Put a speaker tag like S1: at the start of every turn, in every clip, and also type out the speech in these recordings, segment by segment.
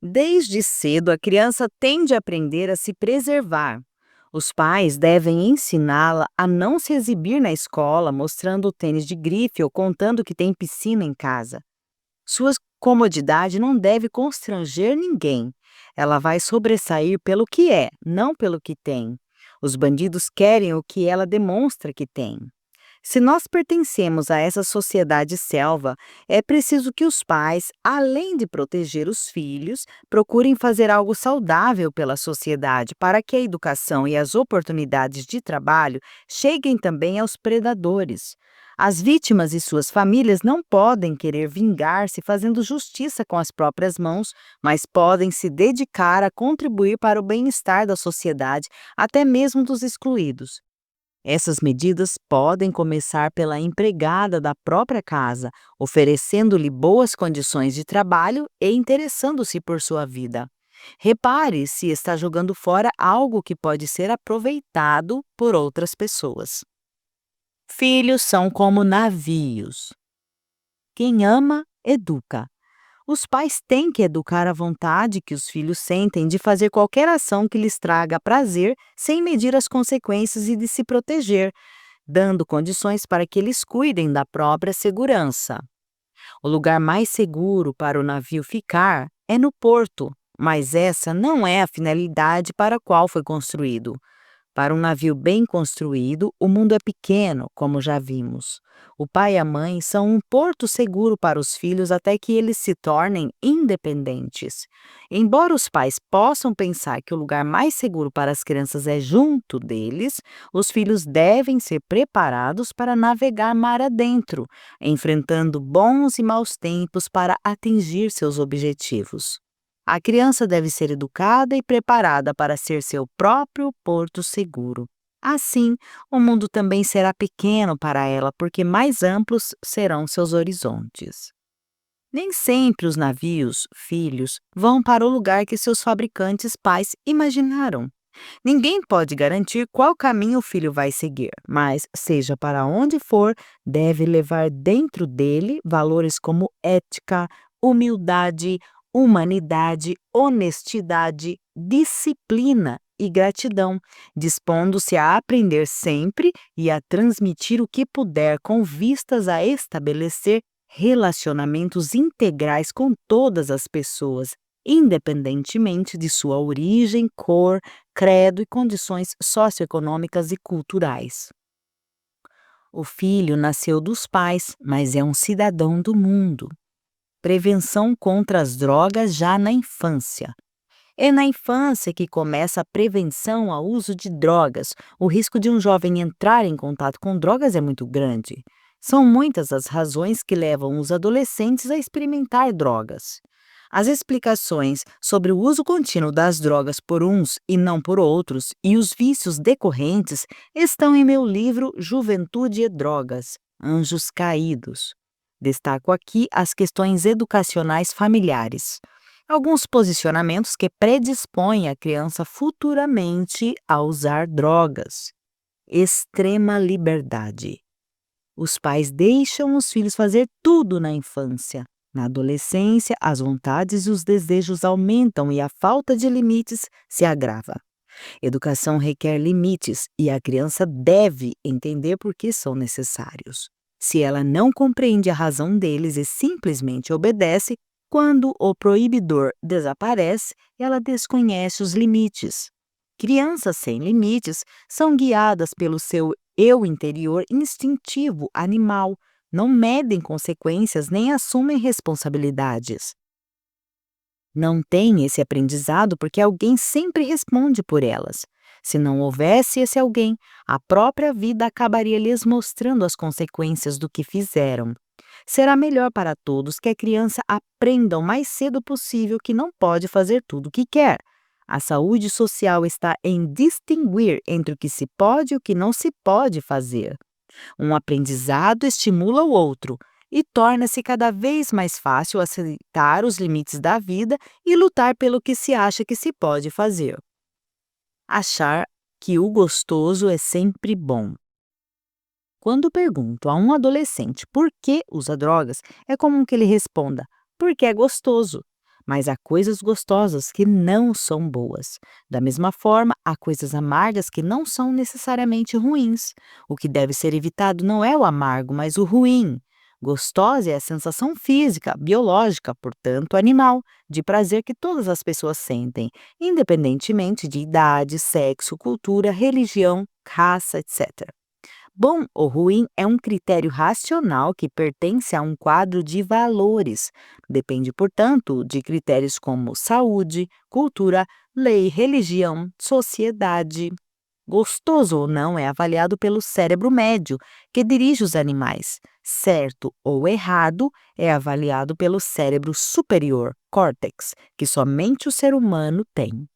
S1: Desde cedo, a criança tende a aprender a se preservar. Os pais devem ensiná-la a não se exibir na escola, mostrando o tênis de grife ou contando que tem piscina em casa. Sua comodidade não deve constranger ninguém. Ela vai sobressair pelo que é, não pelo que tem. Os bandidos querem o que ela demonstra que tem. Se nós pertencemos a essa sociedade selva, é preciso que os pais, além de proteger os filhos, procurem fazer algo saudável pela sociedade para que a educação e as oportunidades de trabalho cheguem também aos predadores. As vítimas e suas famílias não podem querer vingar-se fazendo justiça com as próprias mãos, mas podem se dedicar a contribuir para o bem-estar da sociedade, até mesmo dos excluídos. Essas medidas podem começar pela empregada da própria casa, oferecendo-lhe boas condições de trabalho e interessando-se por sua vida. Repare se está jogando fora algo que pode ser aproveitado por outras pessoas. Filhos são como navios. Quem ama, educa. Os pais têm que educar a vontade que os filhos sentem de fazer qualquer ação que lhes traga prazer, sem medir as consequências e de se proteger, dando condições para que eles cuidem da própria segurança. O lugar mais seguro para o navio ficar é no porto, mas essa não é a finalidade para a qual foi construído. Para um navio bem construído, o mundo é pequeno, como já vimos. O pai e a mãe são um porto seguro para os filhos até que eles se tornem independentes. Embora os pais possam pensar que o lugar mais seguro para as crianças é junto deles, os filhos devem ser preparados para navegar mar adentro, enfrentando bons e maus tempos para atingir seus objetivos. A criança deve ser educada e preparada para ser seu próprio porto seguro. Assim, o mundo também será pequeno para ela, porque mais amplos serão seus horizontes. Nem sempre os navios, filhos, vão para o lugar que seus fabricantes pais imaginaram. Ninguém pode garantir qual caminho o filho vai seguir, mas, seja para onde for, deve levar dentro dele valores como ética, humildade, humanidade, honestidade, disciplina e gratidão, dispondo-se a aprender sempre e a transmitir o que puder com vistas a estabelecer relacionamentos integrais com todas as pessoas, independentemente de sua origem, cor, credo e condições socioeconômicas e culturais. O filho nasceu dos pais, mas é um cidadão do mundo. Prevenção contra as drogas já na infância. É na infância que começa a prevenção ao uso de drogas. O risco de um jovem entrar em contato com drogas é muito grande. São muitas as razões que levam os adolescentes a experimentar drogas. As explicações sobre o uso contínuo das drogas por uns e não por outros e os vícios decorrentes estão em meu livro Juventude e Drogas, Anjos Caídos. Destaco aqui as questões educacionais familiares. Alguns posicionamentos que predispõem a criança futuramente a usar drogas. Extrema liberdade. Os pais deixam os filhos fazer tudo na infância. Na adolescência, as vontades e os desejos aumentam e a falta de limites se agrava. Educação requer limites e a criança deve entender por que são necessários. Se ela não compreende a razão deles e simplesmente obedece, quando o proibidor desaparece, ela desconhece os limites. Crianças sem limites são guiadas pelo seu eu interior instintivo animal, não medem consequências nem assumem responsabilidades. Não têm esse aprendizado porque alguém sempre responde por elas. Se não houvesse esse alguém, a própria vida acabaria lhes mostrando as consequências do que fizeram. Será melhor para todos que a criança aprenda o mais cedo possível que não pode fazer tudo o que quer. A saúde social está em distinguir entre o que se pode e o que não se pode fazer. Um aprendizado estimula o outro e torna-se cada vez mais fácil aceitar os limites da vida e lutar pelo que se acha que se pode fazer. Achar que o gostoso é sempre bom. Quando pergunto a um adolescente por que usa drogas, é comum que ele responda: porque é gostoso. Mas há coisas gostosas que não são boas. Da mesma forma, há coisas amargas que não são necessariamente ruins. O que deve ser evitado não é o amargo, mas o ruim. Gostosa é a sensação física, biológica, portanto animal, de prazer que todas as pessoas sentem, independentemente de idade, sexo, cultura, religião, raça, etc. Bom ou ruim é um critério racional que pertence a um quadro de valores. Depende, portanto, de critérios como saúde, cultura, lei, religião, sociedade. Gostoso ou não é avaliado pelo cérebro médio, que dirige os animais. Certo ou errado é avaliado pelo cérebro superior, córtex, que somente o ser humano tem.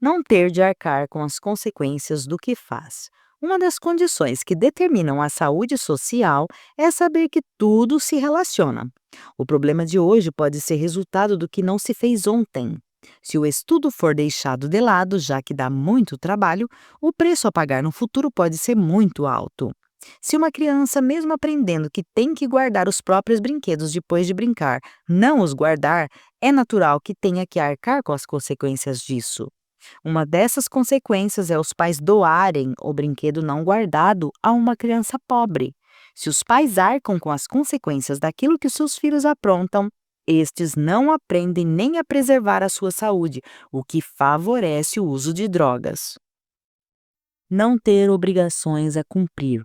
S1: Não ter de arcar com as consequências do que faz. Uma das condições que determinam a saúde social é saber que tudo se relaciona. O problema de hoje pode ser resultado do que não se fez ontem. Se o estudo for deixado de lado, já que dá muito trabalho, o preço a pagar no futuro pode ser muito alto. Se uma criança, mesmo aprendendo que tem que guardar os próprios brinquedos depois de brincar, não os guardar, é natural que tenha que arcar com as consequências disso. Uma dessas consequências é os pais doarem o brinquedo não guardado a uma criança pobre. Se os pais arcam com as consequências daquilo que seus filhos aprontam, estes não aprendem nem a preservar a sua saúde, o que favorece o uso de drogas. Não ter obrigações a cumprir.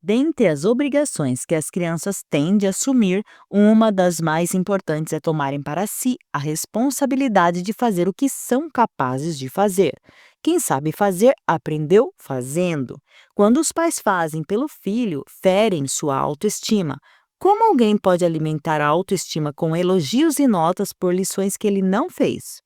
S1: Dentre as obrigações que as crianças têm de assumir, uma das mais importantes é tomarem para si a responsabilidade de fazer o que são capazes de fazer. Quem sabe fazer, aprendeu fazendo. Quando os pais fazem pelo filho, ferem sua autoestima. Como alguém pode alimentar a autoestima com elogios e notas por lições que ele não fez?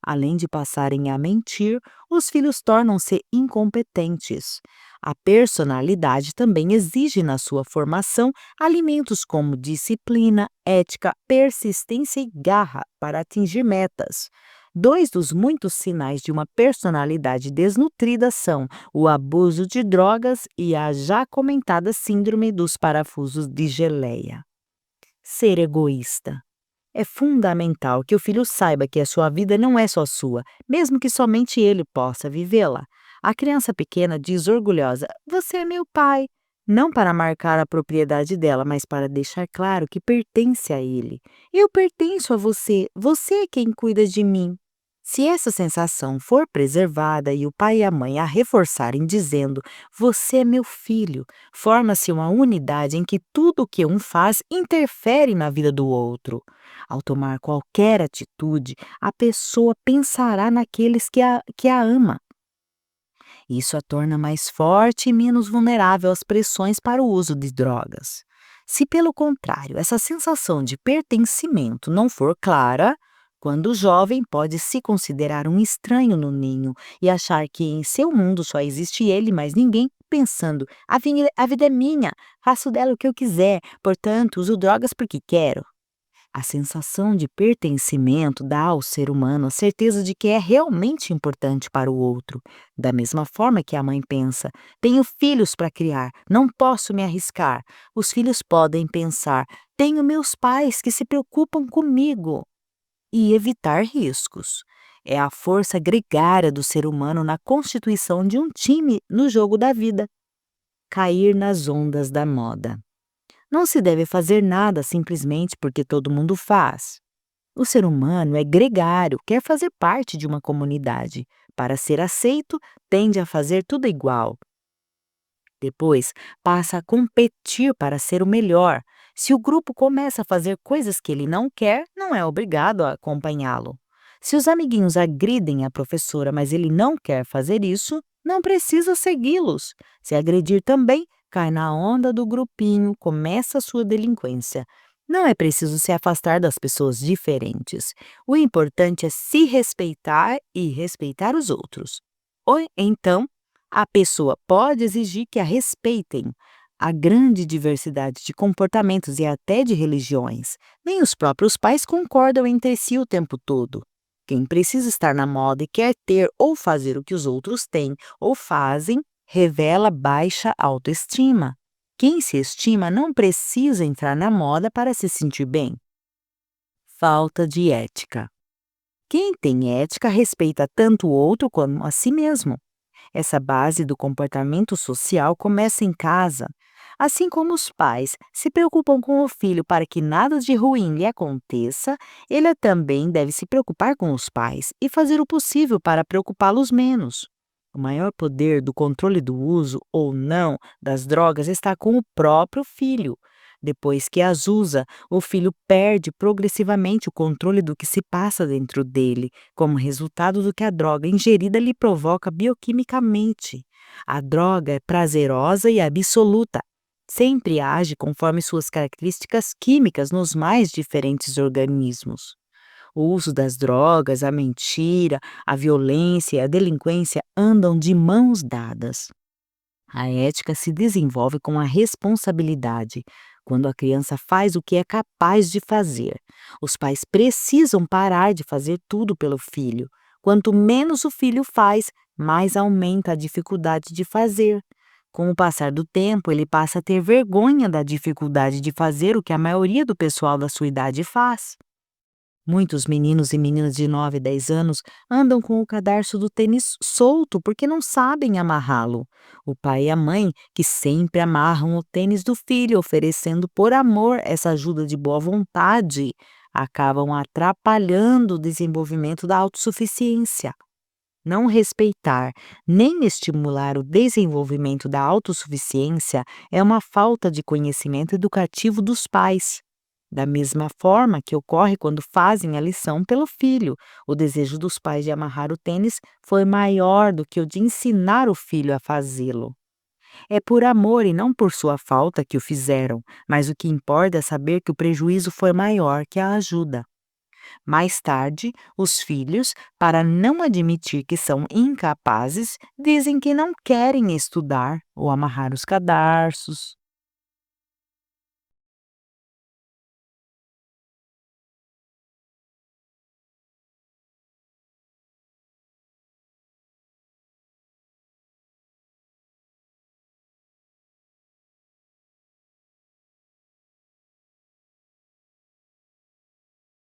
S1: Além de passarem a mentir, os filhos tornam-se incompetentes. A personalidade também exige na sua formação alimentos como disciplina, ética, persistência e garra para atingir metas. Dois dos muitos sinais de uma personalidade desnutrida são o abuso de drogas e a já comentada síndrome dos parafusos de geleia. Ser egoísta. É fundamental que o filho saiba que a sua vida não é só sua, mesmo que somente ele possa vivê-la. A criança pequena diz orgulhosa: "Você é meu pai", não para marcar a propriedade dela, mas para deixar claro que pertence a ele. "Eu pertenço a você, você é quem cuida de mim". Se essa sensação for preservada e o pai e a mãe a reforçarem dizendo: "Você é meu filho", forma-se uma unidade em que tudo o que um faz interfere na vida do outro. Ao tomar qualquer atitude, a pessoa pensará naqueles que a ama. Isso a torna mais forte e menos vulnerável às pressões para o uso de drogas. Se, pelo contrário, essa sensação de pertencimento não for clara, quando jovem pode se considerar um estranho no ninho e achar que em seu mundo só existe ele, mais ninguém, pensando: a vida é minha, faço dela o que eu quiser, portanto, uso drogas porque quero". A sensação de pertencimento dá ao ser humano a certeza de que é realmente importante para o outro. Da mesma forma que a mãe pensa: "Tenho filhos para criar, não posso me arriscar". Os filhos podem pensar: "Tenho meus pais que se preocupam comigo", e evitar riscos. É a força gregária do ser humano na constituição de um time no jogo da vida. Cair nas ondas da moda. Não se deve fazer nada simplesmente porque todo mundo faz. O ser humano é gregário, quer fazer parte de uma comunidade. Para ser aceito, tende a fazer tudo igual. Depois, passa a competir para ser o melhor. Se o grupo começa a fazer coisas que ele não quer, não é obrigado a acompanhá-lo. Se os amiguinhos agridem a professora, mas ele não quer fazer isso, não precisa segui-los. Se agredir também, cai na onda do grupinho, começa a sua delinquência. Não é preciso se afastar das pessoas diferentes. O importante é se respeitar e respeitar os outros. Ou então, a pessoa pode exigir que a respeitem. A grande diversidade de comportamentos e até de religiões. Nem os próprios pais concordam entre si o tempo todo. Quem precisa estar na moda e quer ter ou fazer o que os outros têm ou fazem, revela baixa autoestima. Quem se estima não precisa entrar na moda para se sentir bem. falta de ética. Quem tem ética respeita tanto o outro como a si mesmo. Essa base do comportamento social começa em casa. Assim como os pais se preocupam com o filho para que nada de ruim lhe aconteça, ele também deve se preocupar com os pais e fazer o possível para preocupá-los menos. O maior poder do controle do uso ou não das drogas está com o próprio filho. Depois que as usa, o filho perde progressivamente o controle do que se passa dentro dele, como resultado do que a droga ingerida lhe provoca bioquimicamente. A droga é prazerosa e absoluta. Sempre age conforme suas características químicas nos mais diferentes organismos. O uso das drogas, a mentira, a violência e a delinquência andam de mãos dadas. A ética se desenvolve com a responsabilidade, quando a criança faz o que é capaz de fazer. Os pais precisam parar de fazer tudo pelo filho. Quanto menos o filho faz, mais aumenta a dificuldade de fazer. Com o passar do tempo, ele passa a ter vergonha da dificuldade de fazer o que a maioria do pessoal da sua idade faz. Muitos meninos e meninas de 9 e 10 anos andam com o cadarço do tênis solto porque não sabem amarrá-lo. O pai e a mãe, que sempre amarram o tênis do filho, oferecendo por amor essa ajuda de boa vontade, acabam atrapalhando o desenvolvimento da autossuficiência. Não respeitar nem estimular o desenvolvimento da autossuficiência é uma falta de conhecimento educativo dos pais. Da mesma forma que ocorre quando fazem a lição pelo filho, o desejo dos pais de amarrar o tênis foi maior do que o de ensinar o filho a fazê-lo. É por amor e não por sua falta que o fizeram, mas o que importa é saber que o prejuízo foi maior que a ajuda. Mais tarde, os filhos, para não admitir que são incapazes, dizem que não querem estudar ou amarrar os cadarços.